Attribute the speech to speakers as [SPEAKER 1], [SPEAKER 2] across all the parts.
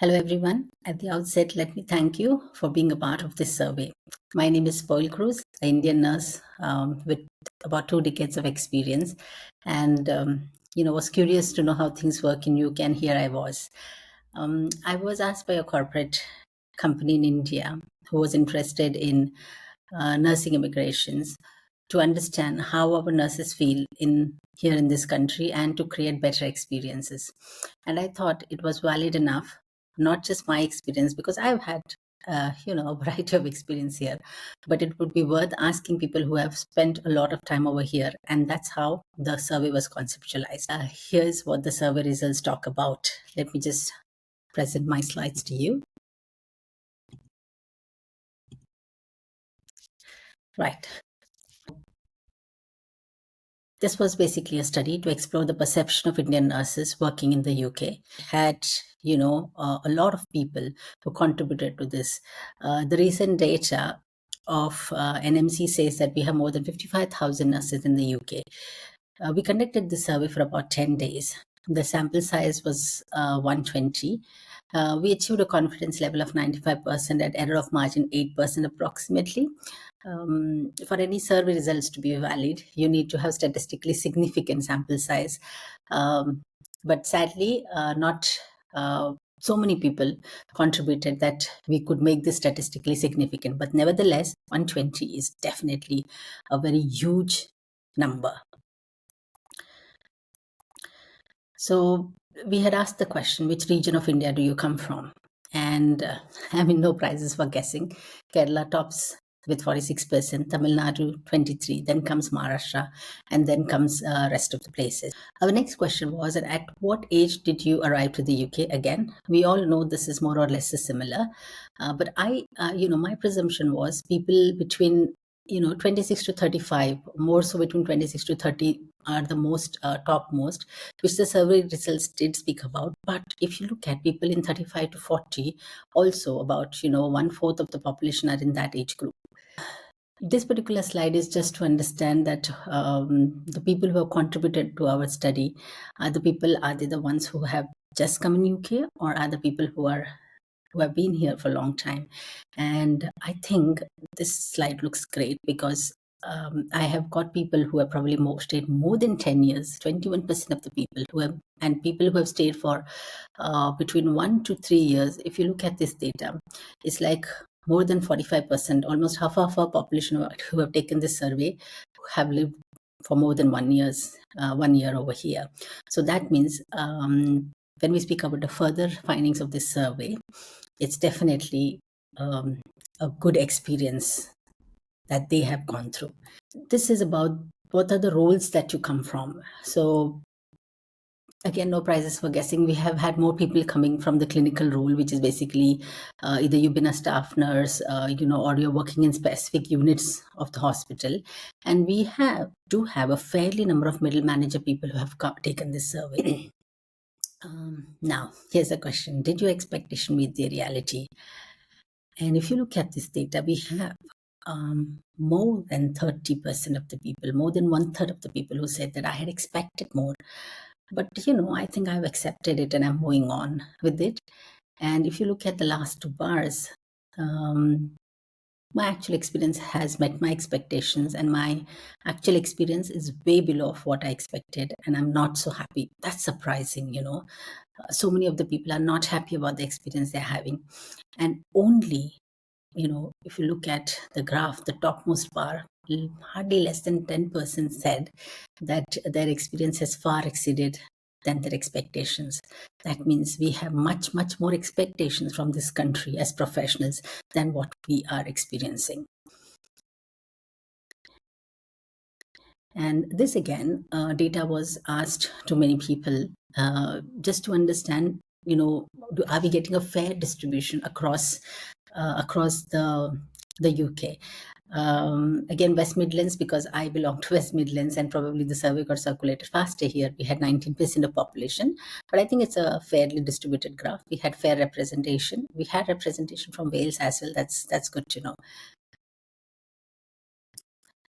[SPEAKER 1] Hello, everyone. At the outset, let me thank you for being a part of this survey. My name is Pearl Cruz, an Indian nurse with about 2 decades of experience, and was curious to know how things work in UK. And here I was. I was asked by a corporate company in India who was interested in nursing immigrations to understand how our nurses feel here in this country and to create better experiences. And I thought it was valid enough, not just my experience, because I've had a variety of experience here, but it would be worth asking people who have spent a lot of time over here, and that's how the survey was conceptualized. Here's what the survey results talk about. Let me just present my slides to you. Right. This was basically a study to explore the perception of Indian nurses working in the UK. Had, a lot of people who contributed to this. The recent data of NMC says that we have more than 55,000 nurses in the UK. We conducted the survey for about 10 days. The sample size was 120. We achieved a confidence level of 95% and error of margin 8% approximately. For any survey results to be valid, you need to have statistically significant sample size. But sadly, not so many people contributed that we could make this statistically significant. But nevertheless, 120 is definitely a very huge number. So we had asked the question, which region of India do you come from? And no prizes for guessing. Kerala tops with 46%, Tamil Nadu 23%, then comes Maharashtra, and then comes rest of the places. Our next question was, at what age did you arrive to the UK? Again, we all know this is more or less similar, but my presumption was people between 26 to 35, more so between 26 to 30 are the most topmost, which the survey results did speak about. But if you look at people in 35 to 40, also about 1/4 of the population are in that age group. This particular slide is just to understand that the people who have contributed to our study are they the ones who have just come in UK, or are the people who have been here for a long time? And I think this slide looks great because I have got people who have probably stayed more than 10 years, 21% of the people and people who have stayed for between 1 to 3 years. If you look at this data, it's like more than 45%, almost half of our population who have taken this survey have lived for more than 1 year over here. So that means when we speak about the further findings of this survey, it's definitely a good experience that they have gone through. This is about what are the roles that you come from. So again, no prizes for guessing. We have had more people coming from the clinical role, which is basically either you've been a staff nurse, or you're working in specific units of the hospital. And we do have a fairly number of middle manager people who have taken this survey. Now, here's a question. Did your expectation meet the reality? And if you look at this data, we have more than 30% of the people, more than 1/3 of the people who said that I had expected more. But, I think I've accepted it and I'm moving on with it. And if you look at the last 2 bars, my actual experience has met my expectations, and my actual experience is way below of what I expected, and I'm not so happy. That's surprising, So many of the people are not happy about the experience they're having. And only, if you look at the graph, the topmost bar, hardly less than 10% said that their experience has far exceeded than their expectations. That means we have much, much more expectations from this country as professionals than what we are experiencing. And this again, data was asked to many people just to understand, are we getting a fair distribution across the UK? Again, West Midlands, because I belong to West Midlands and probably the survey got circulated faster here. We had 19% of population, but I think it's a fairly distributed graph. We had fair representation. We had representation from Wales as well. That's good to know.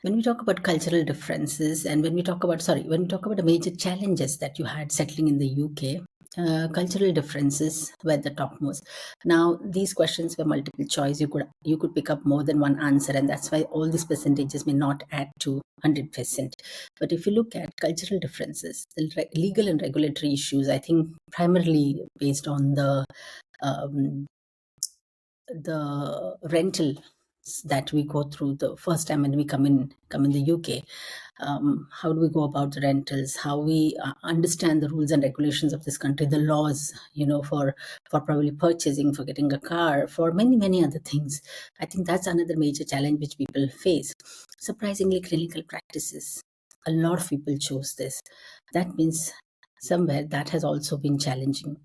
[SPEAKER 1] When we talk about cultural differences and when we talk about the major challenges that you had settling in the UK, Cultural differences were the topmost. Now these questions were multiple choice. You could pick up more than one answer, and that's why all these percentages may not add to 100%. But if you look at cultural differences, the legal and regulatory issues, I think primarily based on um, the rental that we go through the first time when we come in the UK. How do we go about the rentals? How we understand the rules and regulations of this country, the laws, for probably purchasing, for getting a car, for many other things. I think that's another major challenge which people face. Surprisingly, clinical practices. A lot of people chose this. That means somewhere that has also been challenging.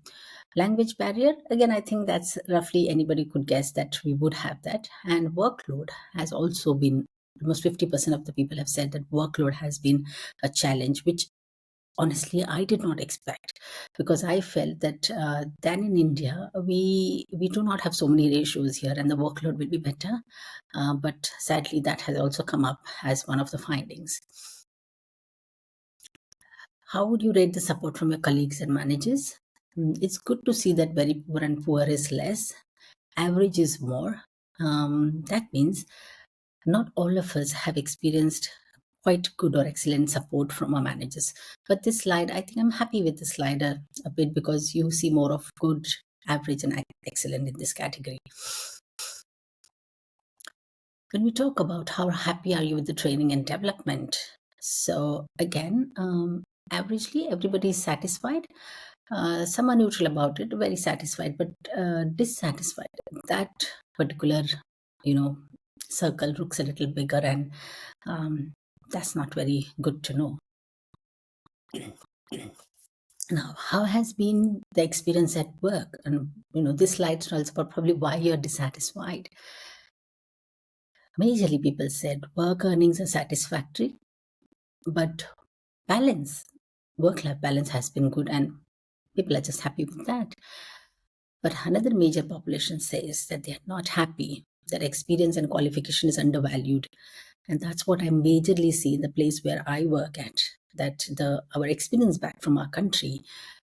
[SPEAKER 1] Language barrier, again, I think that's roughly anybody could guess that we would have that. And workload has also been, almost 50% of the people have said that workload has been a challenge, which honestly I did not expect, because I felt that than in India, we do not have so many ratios here and the workload will be better. But sadly, that has also come up as one of the findings. How would you rate the support from your colleagues and managers? It's good to see that very poor and poor is less, average is more. That means not all of us have experienced quite good or excellent support from our managers. But this slide, I think I'm happy with the slide a bit, because you see more of good, average, and excellent in this category. When we talk about how happy are you with the training and development, so again, averagely everybody is satisfied. Some are neutral about it, very satisfied, but dissatisfied. That particular, you know, circle looks a little bigger, and that's not very good to know. Now, how has been the experience at work? And this slide tells about probably why you're dissatisfied. Majorly, people said work earnings are satisfactory, but balance, work-life balance has been good, and people are just happy with that. But another major population says that they are not happy, that experience and qualification is undervalued. And that's what I majorly see in the place where I work at, that our experience back from our country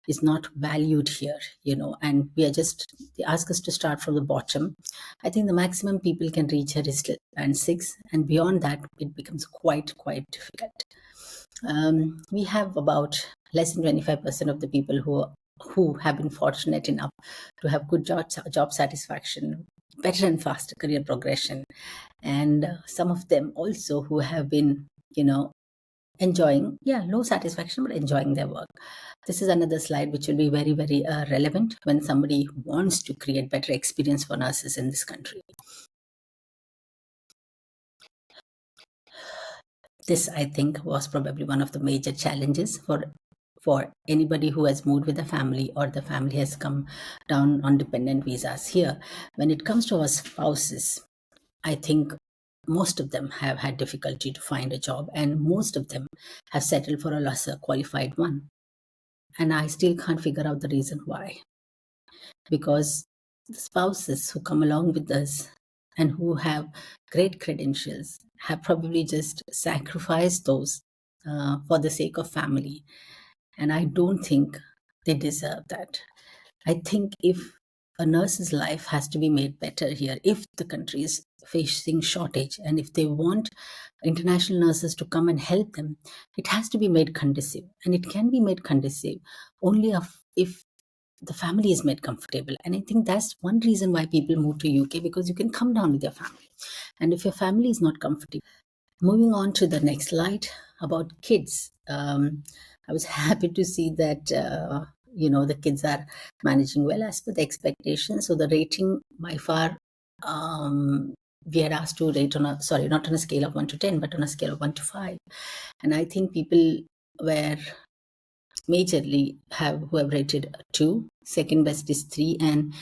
[SPEAKER 1] is not valued here, and they ask us to start from the bottom. I think the maximum people can reach here is band 6, and beyond that, it becomes quite difficult. We have about less than 25% of the people who have been fortunate enough to have good job satisfaction, better and faster career progression, and some of them also who have been, enjoying, low satisfaction, but enjoying their work. This is another slide which will be very relevant when somebody wants to create better experience for nurses in this country. This, I think, was probably one of the major challenges for anybody who has moved with a family, or the family has come down on dependent visas here. When it comes to our spouses, I think most of them have had difficulty to find a job, and most of them have settled for a lesser qualified one. And I still can't figure out the reason why. Because the spouses who come along with us and who have great credentials have probably just sacrificed those for the sake of family. And I don't think they deserve that. I think if a nurse's life has to be made better here, if the country is facing shortage, and if they want international nurses to come and help them, it has to be made conducive. And it can be made conducive only if the family is made comfortable. And I think that's one reason why people move to UK, because you can come down with your family. And if your family is not comfortable, moving on to the next slide about kids. I was happy to see that the kids are managing well as per the expectations. So the rating by far, we had asked to rate not on a scale of 1 to 10, but on a scale of 1 to 5. And I think people were majorly who have rated 2. Second best is 3, and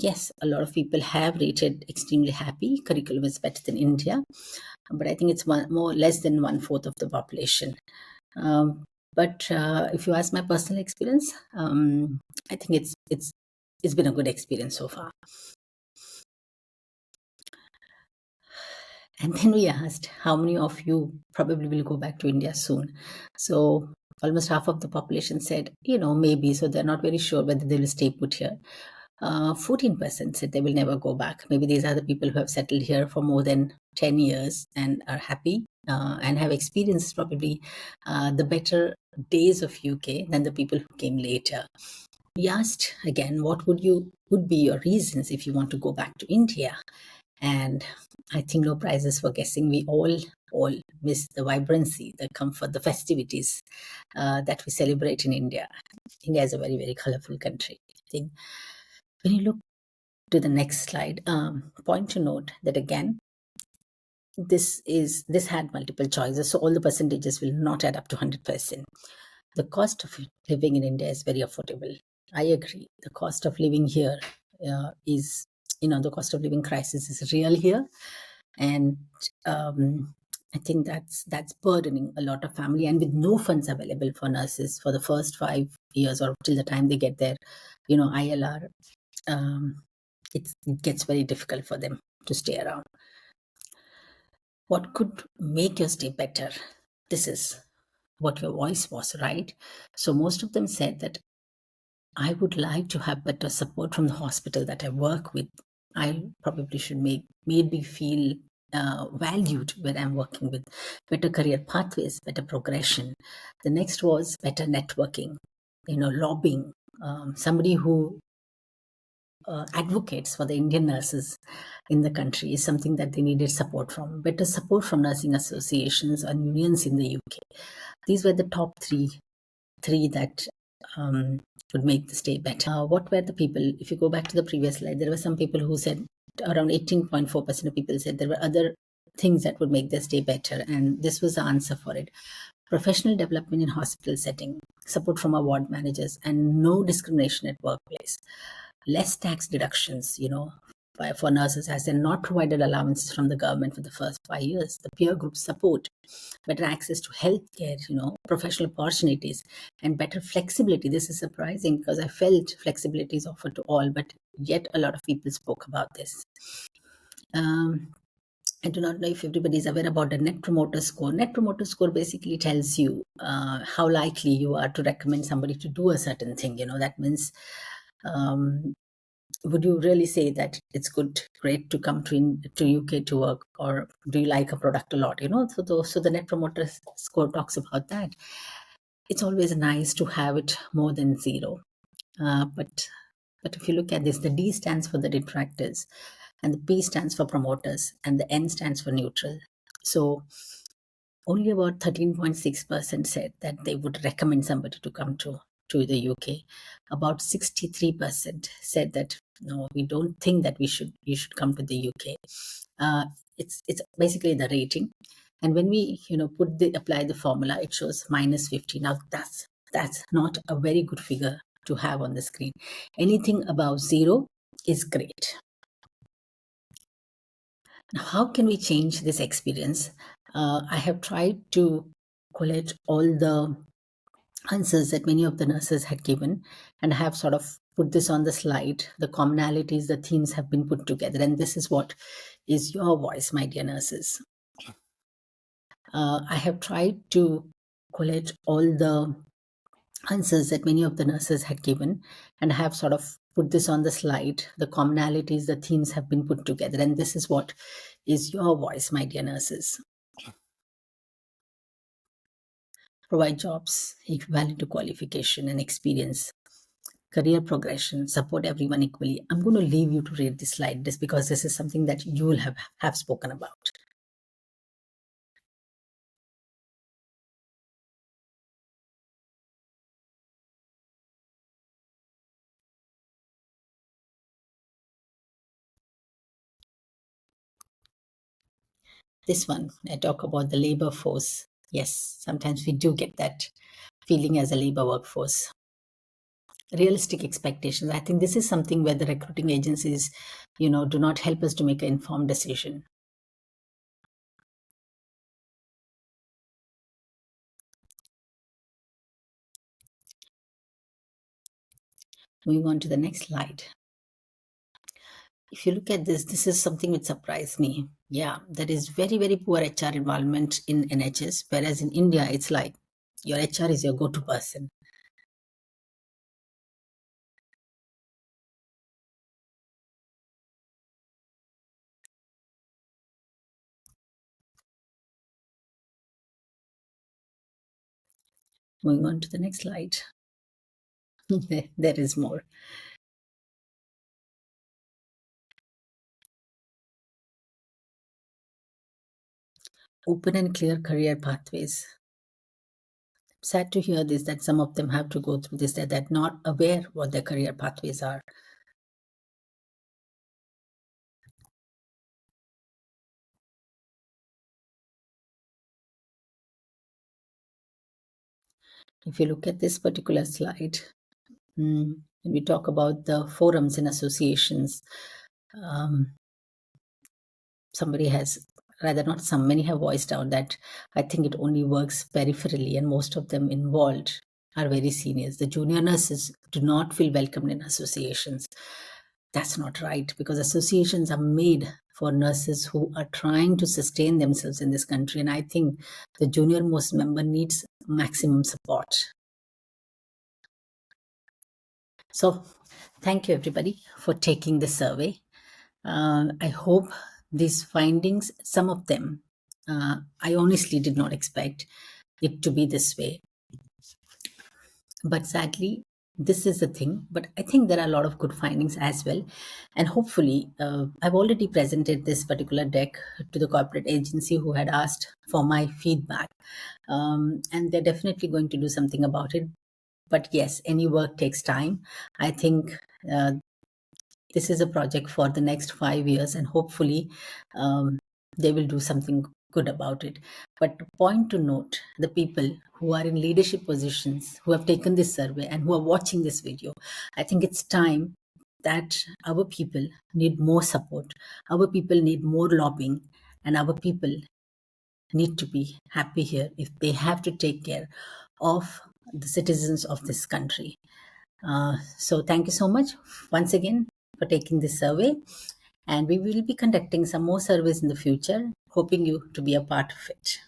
[SPEAKER 1] yes, a lot of people have rated extremely happy. Curriculum is better than India, but I think it's less than 1/4 of the population. But if you ask my personal experience, I think it's been a good experience so far. And then we asked how many of you probably will go back to India soon. So almost half of the population said, maybe, so they're not very sure whether they will stay put here. 14% said they will never go back. Maybe these are the people who have settled here for more than 10 years and are happy and have experienced probably the better days of UK than the people who came later. We asked again, what would be your reasons if you want to go back to India? And I think no prizes for guessing. We all miss the vibrancy, the comfort, the festivities that we celebrate in India. India is a very, very colorful country. I think when you look to the next slide, point to note that again, this had multiple choices, so all the percentages will not add up to 100%. The cost of living in India is very affordable. I agree. The cost of living here is, the cost of living crisis is real here, and I think that's burdening a lot of family. And with no funds available for nurses for the first 5 years or till the time they get their, ILR, it gets very difficult for them to stay around. What could make your stay better? This is what your voice was, right? So most of them said that I would like to have better support from the hospital that I work with. I probably should made me feel valued when I'm working with, better career pathways, better progression. The next was better networking, lobbying. Somebody who advocates for the Indian nurses in the country is something that they needed support from. Better support from nursing associations and unions in the UK. These were the top three that would make the stay better. What were the people? If you go back to the previous slide, there were some people who said around 18.4% of people said there were other things that would make their stay better, and this was the answer for it. Professional development in hospital setting, support from our ward managers, and no discrimination at workplace. Less tax deductions, for nurses, as they're not provided allowances from the government for the first 5 years. The peer group support, better access to healthcare, professional opportunities, and better flexibility. This is surprising because I felt flexibility is offered to all, but yet a lot of people spoke about this. I do not know if everybody is aware about the Net Promoter Score. Net Promoter Score basically tells you how likely you are to recommend somebody to do a certain thing. That means, would you really say that it's great to come to UK to work, or do you like a product a lot? So the Net Promoter Score talks about that. It's always nice to have it more than 0, but if you look at this, the D stands for the detractors, and the P stands for promoters, and the N stands for neutral. So only about 13.6% said that they would recommend somebody to come to the UK. About 63% said that no, we don't think that you should come to the UK. It's basically the rating, and when we apply the formula, it shows -50. Now that's not a very good figure to have on the screen. Anything above 0 is great. Now, how can we change this experience? I have tried to collate all the answers that many of the nurses had given, and I have sort of put this on the slide. The commonalities, the themes have been put together, and this is what is your voice, my dear nurses. I have tried to collate all the answers that many of the nurses had given, and I have sort of put this on the slide. The commonalities, the themes have been put together, and this is what is your voice, my dear nurses. Provide jobs equivalent to qualification and experience, career progression, support everyone equally. I'm going to leave you to read this slide just because this is something that you will have spoken about. This one, I talk about the labor force. Yes, sometimes we do get that feeling as a labor workforce. Realistic expectations. I think this is something where the recruiting agencies, do not help us to make an informed decision. Moving on to the next slide. If you look at this is something which surprised me. Yeah, there is very, very poor HR involvement in NHS, whereas in India, it's like Your HR is your go-to person. Moving on to the next slide. There is more. Open and clear career pathways. Sad to hear this, that some of them have to go through this, that they're not aware what their career pathways are. If you look at this particular slide, when we talk about the forums and associations, um, somebody has, rather not some, many have voiced out that I think it only works peripherally, and most of them involved are very seniors. The junior nurses do not feel welcomed in associations. That's not right, because associations are made for nurses who are trying to sustain themselves in this country, and I think the junior most member needs maximum support. So thank you everybody for taking the survey. I hope these findings, some of them, I honestly did not expect it to be this way. But sadly, this is the thing. But I think there are a lot of good findings as well. And hopefully, I've already presented this particular deck to the corporate agency who had asked for my feedback. And they're definitely going to do something about it. But yes, any work takes time. I think this is a project for the next 5 years, and hopefully they will do something good about it. But point to note, the people who are in leadership positions, who have taken this survey and who are watching this video, I think it's time that our people need more support. Our people need more lobbying, and our people need to be happy here if they have to take care of the citizens of this country. So thank you so much once again for taking this survey, and we will be conducting some more surveys in the future, hoping you to be a part of it.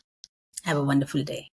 [SPEAKER 1] Have a wonderful day.